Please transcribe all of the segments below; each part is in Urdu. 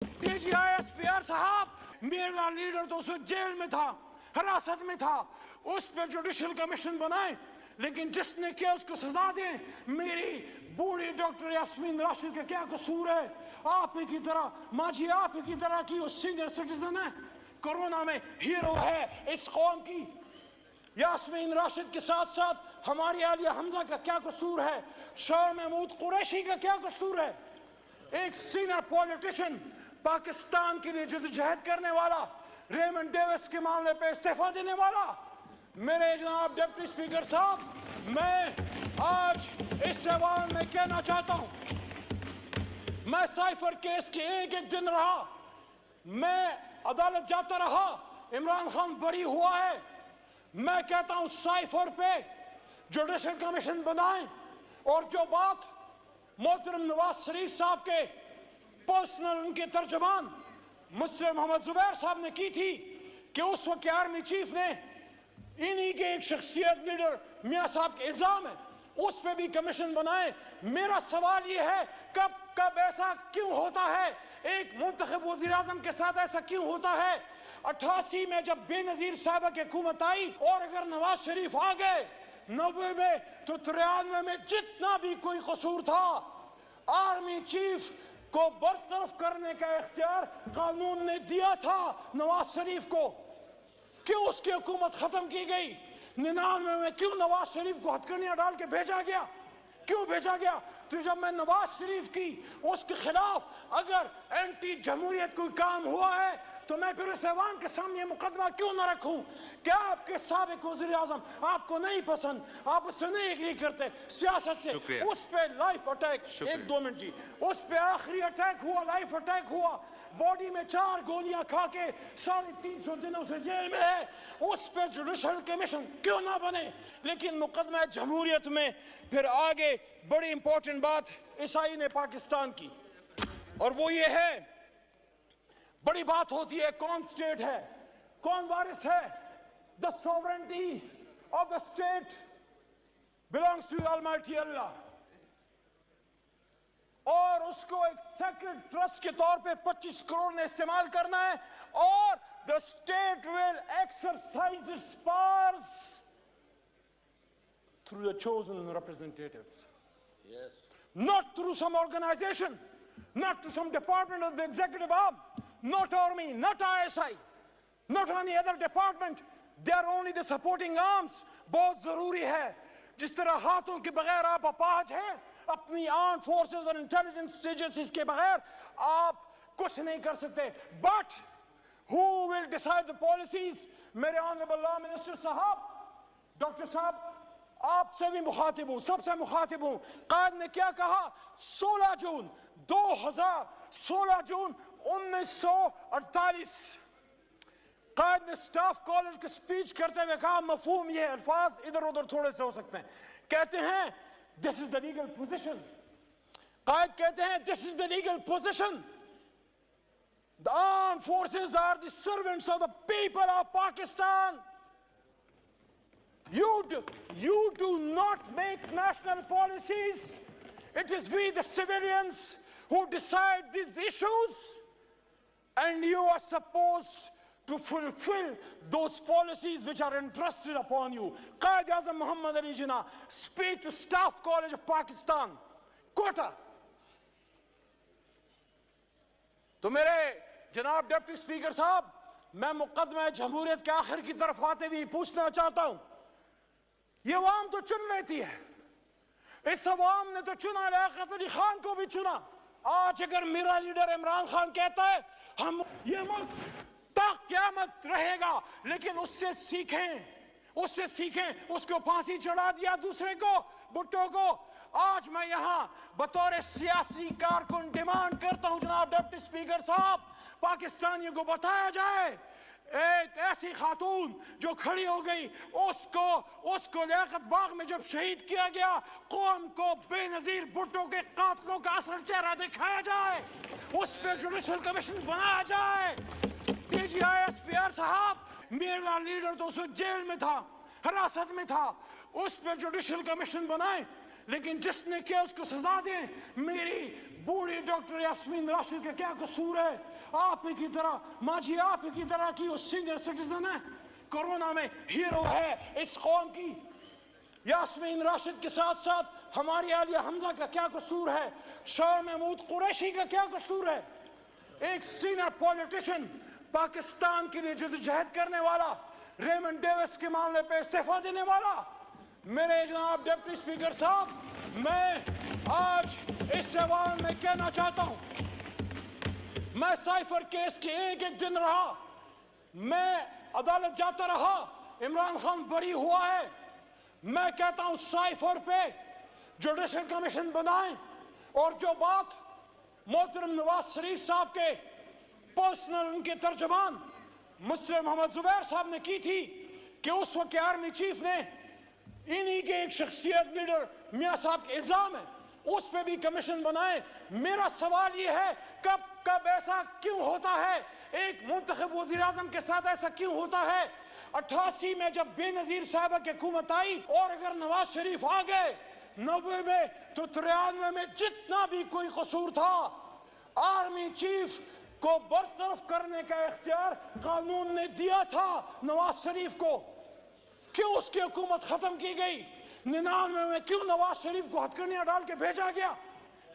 D G I S P R صاحب میرا لیڈر تو اس جیل میں تھا, حراست میں تھا, اس پہ جوڈیشل کمیشن بنائے, لیکن جس نے کیا اس کو سزا دیں. میری بوڑھی ڈاکٹر یاسمین راشد کا کیا قصور ہے؟ آپ ہی کی طرح, ماں جی آپ ہی کی طرح کی وہ سینئر سٹیزن ہے, کرونا میں ہیرو ہے اس قوم کی. یاسمین راشد کے ساتھ ساتھ ہماری عالیہ حمزہ کا کیا قصور ہے؟ شاہ محمود قریشی کا کیا قصور ہے؟ ایک سینئر پولیٹیشن, پاکستان کے لیے جدوجہد کرنے والا, ریمنڈ ڈیوس کے معاملے پہ استعفیٰ دینے والا. میرے جناب ڈپٹی سپیکر صاحب, میں آج اس ایوان میں کہنا چاہتا ہوں, میں سائفر کیس کے ایک دن رہا, میں عدالت جاتا رہا, عمران خان بری ہوا ہے. میں کہتا ہوں سائفر پہ جوڈیشل کمیشن بنائیں, اور جو بات محترم نواز شریف صاحب کے پرسنل ان کے ترجمان مسٹر محمد زبیر صاحب نے کی تھی کہ اس وقت آرمی چیف نے انہی کے ایک شخصیت لیڈر میاں صاحب کے الزام ہے, اس پہ بھی کمیشن بنائیں. میرا سوال یہ ہے, کب ایسا کیوں ہوتا ہے؟ ایک منتخب وزیر اعظم کے ساتھ ایسا کیوں ہوتا ہے؟ 88 میں جب بے نظیر صاحبہ کی حکومت آئی, اور اگر نواز شریف آ گئے 90 میں, تو 93 میں جتنا بھی کوئی قصور تھا, آرمی چیف کو برطرف کرنے کا اختیار قانون نے دیا تھا نواز شریف کو. کیوں اس کی حکومت ختم کی گئی؟ 99 میں کیوں نواز شریف کو ہتھکڑیاں ڈال کے بھیجا گیا؟ کیوں بھیجا گیا؟ تو جب میں نواز شریف کی اس کے خلاف اگر اینٹی جمہوریت کوئی کام ہوا ہے, تو میں پھر اس ایوان کے سامنے مقدمہ کیوں نہ رکھوں؟ کیا آپ کے سابق وزیر اعظم آپ کو نہیں پسند, آپ اس سے نہیں ایگری کرتے سیاست سے؟ اس پہ لائف اٹیک, 1-2 منٹ جی, اس پہ آخری اٹیک ہوا, لائف اٹیک ہوا, باڈی میں 4 گولیاں کھا کے 350 دنوں سے جیل میں ہے. اس پہ جوڈیشل کمیشن کیوں نہ بنے؟ لیکن مقدمہ جمہوریت میں پھر آگے بڑی امپورٹنٹ بات اس آئین پاکستان کی, اور وہ یہ ہے, بڑی بات ہوتی ہے کون سٹیٹ ہے, کون وارث ہے. The sovereignty of the state belongs to Almighty Allah. اور اس کو ایک سیکرڈ ٹرسٹ کے طور پہ 25 کروڑ نے استعمال کرنا ہے, اور the state will exercise its powers through the chosen representatives. Yes. Not through some organization, not through some department of the executive arm, not army, not ISI, not any other department. They are only the supporting arms. بہت ضروری ہے, جس طرح ہاتھوں کے بغیر آپ اپاہج ہیں, اپنی آرم فورسز اور انٹیلیجنس ایجنسیز کے بغیر آپ کچھ نہیں کر سکتے. But who will decide the policies? میرے آنریبل لا منسٹر صاحب, ڈاکٹر صاحب, آپ سے بھی مخاطب ہوں, سب سے مخاطب ہوں. قائد نے کیا کہا 16 جون 1948, قائد نے سٹاف کالج کی سپیچ کرتے ہوئے کہا, مفہوم یہ, الفاظ ادھر ادھر تھوڑے سے ہو سکتے ہیں, کہتے ہیں this is the legal position. قائد کہتے ہیں this is the legal position. The armed forces are the servants of the people of Pakistan. You do not make national policies. It is we the civilians who decide these issues, and you are supposed to fulfill those policies which are entrusted upon you. Qaid Azam Muhammad Ali Jinnah, speech to Staff College of Pakistan, Quetta. تو میرے جناب ڈپٹی سپیکر صاحب, میں مقدمہ جمہوریت کے آخر کی طرف آتے ہوئے پوچھنا چاہتا ہوں, یہ عوام تو چن لیتی ہے, اس عوام نے تو چنا, لیاقت علی خان کو بھی چنا. آج اگر میرا لیڈر عمران خان کہتا ہے ہم یہ ملک تا قیامت رہے گا, لیکن اس سے سیکھیں, اس کو پھانسی چڑھا دیا دوسرے کو, بھٹو کو. آج میں یہاں بطور سیاسی کارکن ڈیمانڈ کرتا ہوں جناب ڈپٹی سپیکر صاحب, پاکستانیوں کو بتایا جائے, ایک ایسی خاتون جو کھڑی ہو گئی, اس کو لیاقت باغ میں جب شہید کیا گیا, قوم کو بے نظیر بھٹو کے قاتلوں کا اصل چہرہ دکھایا جائے, اس پہ جوڈیشل کمیشن بنایا جائے. D G I S P R صاحب, میرا لیڈر تو اس جیل میں تھا, حراست میں تھا, اس پہ جوڈیشل کمیشن بنائیں. لیکن جس نے کیا اس کو سزا دیں. میری بوڑھی ڈاکٹر یاسمین راشد کا کیا قصور ہے؟ آپ ہی کی طرح ماں جی آپ ہی کی طرح کی وہ سینئر سٹیزن ہے, کورونا میں ہیرو ہے اس قوم کی. یاسمین راشد کے ساتھ ساتھ ہماری عالیہ حمزہ کا کیا قصور ہے؟ شاہ محمود قریشی کا کیا قصور ہے؟ ایک سینئر پولیٹیشن, پاکستان کے لیے جدوجہد کرنے والا, ریمنڈ ڈیوس کے معاملے پہ استعفیٰ دینے والا. میرے جناب ڈپٹی اسپیکر صاحب, میں آج اس ایوان میں کہنا چاہتا ہوں, میں سائفر کیس کے ایک دن رہا, میں عدالت جاتا رہا, عمران خان بری ہوا ہے. میں کہتا ہوں سائفر پہ جوڈیشل کمیشن بنائیں, اور جو بات محترم نواز شریف صاحب کے پرسنل ان کے ترجمان مسٹر محمد زبیر صاحب نے کی تھی کہ اس وقت آرمی چیف نے انہی کے ایک شخصیت لیڈر میاں صاحب کے الزام ہے, اس پہ بھی کمیشن بنائیں. میرا سوال یہ ہے کب ایسا کیوں ہوتا ہے؟ ایک منتخب وزیر اعظم کے ساتھ ایسا کیوں ہوتا ہے؟ 88 میں جب بے نظیر صاحبہ کی حکومت آئی, اور اگر نواز شریف آ گئے 90 میں, تو 93 میں جتنا بھی کوئی قصور تھا, آرمی چیف کو برطرف کرنے کا اختیار قانون نے دیا تھا نواز شریف کو. کیوں اس کی حکومت ختم کی گئی؟ 99 میں کیوں نواز شریف کو ہتھکڑیاں ڈال کے بھیجا گیا؟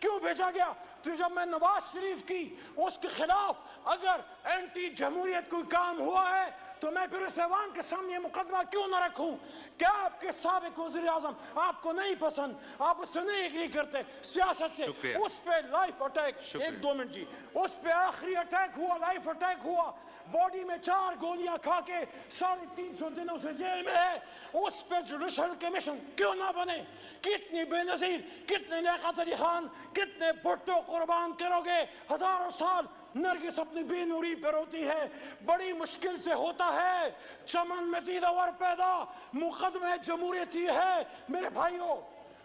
کیوں بھیجا گیا؟ تو جب میں نواز شریف کی اس کے خلاف اگر اینٹی جمہوریت کوئی کام ہوا ہے, تو میں پھر اس ایوان کے سامنے یہ مقدمہ کیوں نہ رکھوں؟ کیا آپ کے سابق وزیر اعظم آپ کو نہیں پسند, آپ اس سے نہیں ایگری کرتے سیاست سے؟ اس پہ لائف اٹیک, ایک 2 منٹ جی, اس پہ آخری اٹیک ہوا, لائف اٹیک ہوا, باڈی میں 4 گولیاں کھا کے 350 دنوں سے جیل میں ہے. اس پہ جوڈیشل کمیشن کیوں نہ بنے؟ کتنی بے نظیر, کتنے لیاقت علی خان, کتنے بھٹو قربان کرو گے؟ ہزاروں سال نرگس اپنی بے نوری پہ روتی ہے, بڑی مشکل سے ہوتا ہے چمن میں دیدور پیدا, مقدمہ جمہوریت ہی ہے. میرے بھائیوں,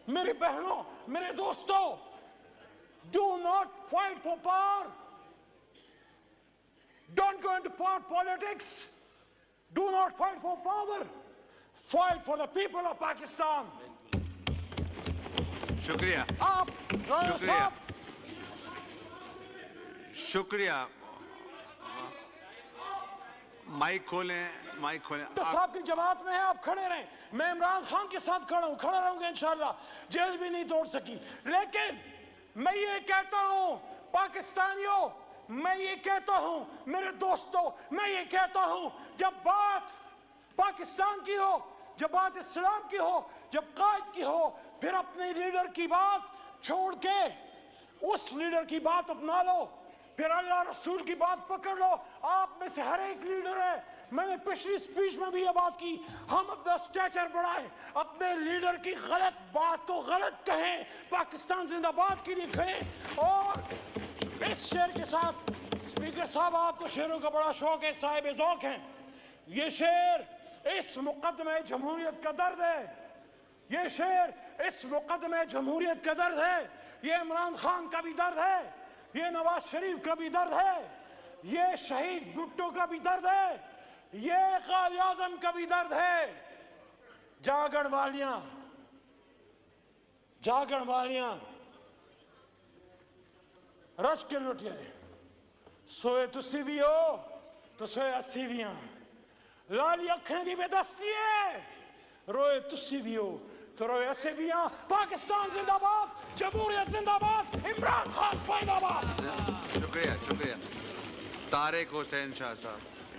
میری بہنوں, میرے دوستوں, do not fight for power. Don't go into politics. Do not fight for power. Fight for the people of Pakistan. شکریہ. آپ شکریہ. شکریہ. مائک کھولیں, مائک کھولیں. صاحب کی جماعت میں ہے, آپ کھڑے رہیں. میں عمران خان کے ساتھ کھڑا ہوں, کھڑا رہوں گا انشاءاللہ. جیل بھی نہیں توڑ سکی. لیکن میں یہ کہتا ہوں پاکستانیوں, میں یہ کہتا ہوں میرے دوستوں, میں یہ کہتا ہوں, جب بات پاکستان کی ہو, جب بات اسلام کی ہو, جب قائد کی ہو, پھر اپنے لیڈر کی بات چھوڑ کے اس لیڈر کی بات اپنا لو, پھر اللہ رسول کی بات پکڑ لو. آپ میں سے ہر ایک لیڈر ہے, میں نے پچھلی سپیچ میں بھی یہ بات کی, ہم اپنا سٹیچر بڑھائیں, اپنے لیڈر کی غلط بات کو غلط کہیں, پاکستان زندہ باد کے لیے کہیں. اور اس شعر کے ساتھ اسپیکر صاحب آپ کو شعروں کا بڑا شوق ہے, صاحب ذوق ہیں, یہ شعر اس مقدمہ جمہوریت کا درد ہے, یہ شعر اس مقدمہ جمہوریت کا درد ہے, یہ عمران خان کا بھی درد ہے, یہ نواز شریف کا بھی درد ہے, یہ شہید بھٹو کا بھی درد ہے, یہ قائد اعظم کا بھی درد ہے. جاگن والیاں, جاگن والیاں رچ کے لٹیا, سوئے تسی بھی ہو تو سوئے اسی بھی ہیں, لالی اکھیں کی بے دستی ہے, روئے تسی بھی ہو تو روئے ایسے بھی ہیں. پاکستان زندہ باد, جمہوریت زندہ باد, عمران خان پائیدہ باد. شکریہ. شکریہ. طارق حسین شاہ صاحب.